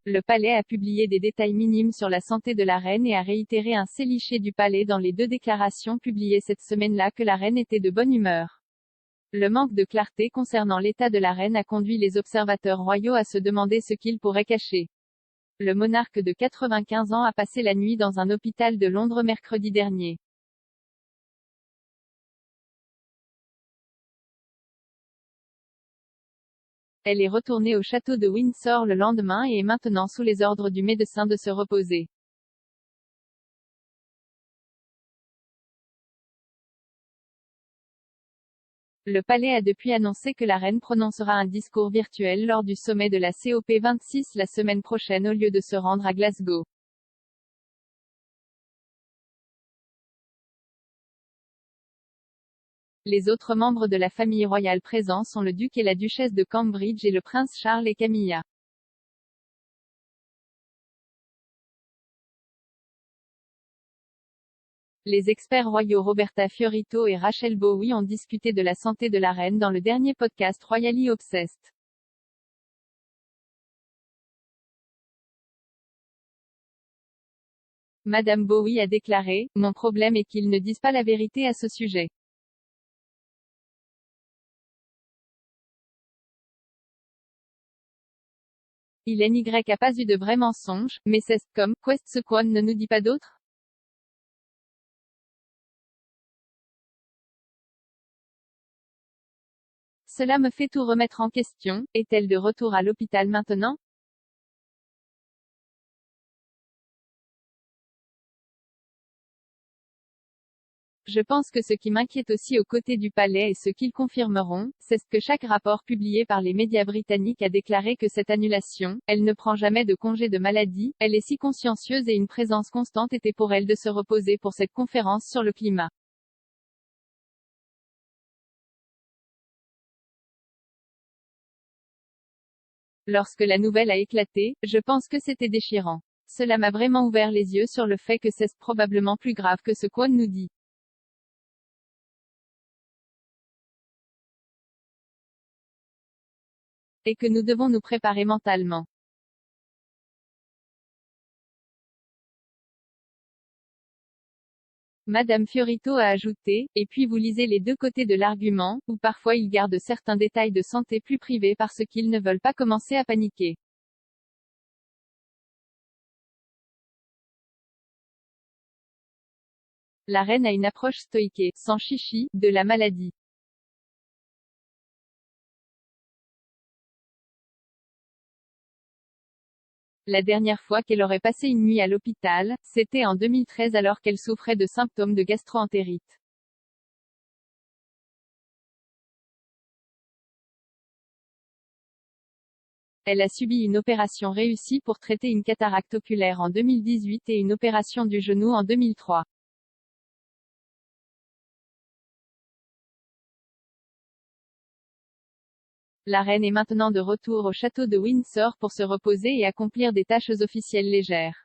le palais a publié des détails minimes sur la santé de la reine et a réitéré un céliché du palais dans les deux déclarations publiées cette semaine-là que la reine était de bonne humeur. Le manque de clarté concernant l'état de la reine a conduit les observateurs royaux à se demander ce qu'il pourrait cacher. Le monarque de 95 ans a passé la nuit dans un hôpital de Londres mercredi dernier. Elle est retournée au château de Windsor le lendemain et est maintenant sous les ordres du médecin de se reposer. Le palais a depuis annoncé que la reine prononcera un discours virtuel lors du sommet de la COP26 la semaine prochaine au lieu de se rendre à Glasgow. Les autres membres de la famille royale présents sont le duc et la duchesse de Cambridge et le prince Charles et Camilla. Les experts royaux Roberta Fiorito et Rachel Bowie ont discuté de la santé de la reine dans le dernier podcast Royally Obsessed. Madame Bowie a déclaré: « Mon problème est qu'ils ne disent pas la vérité à ce sujet. Il n'y a pas eu de vrai mensonge, mais c'est comme, Quest ce qu'on ne nous dit pas d'autre. Cela me fait tout remettre en question. Est-elle de retour à l'hôpital maintenant? Je pense que ce qui m'inquiète aussi aux côtés du palais et ce qu'ils confirmeront, c'est ce que chaque rapport publié par les médias britanniques a déclaré que cette annulation, elle ne prend jamais de congé de maladie, elle est si consciencieuse et une présence constante était pour elle de se reposer pour cette conférence sur le climat. Lorsque la nouvelle a éclaté, je pense que c'était déchirant. Cela m'a vraiment ouvert les yeux sur le fait que c'est probablement plus grave que ce qu'on nous dit. Et que nous devons nous préparer mentalement. Madame Fiorito a ajouté, et puis vous lisez les deux côtés de l'argument, ou parfois ils gardent certains détails de santé plus privés parce qu'ils ne veulent pas commencer à paniquer. La reine a une approche stoïque, sans chichi, de la maladie. La dernière fois qu'elle aurait passé une nuit à l'hôpital, c'était en 2013 alors qu'elle souffrait de symptômes de gastro-entérite. Elle a subi une opération réussie pour traiter une cataracte oculaire en 2018 et une opération du genou en 2003. La reine est maintenant de retour au château de Windsor pour se reposer et accomplir des tâches officielles légères.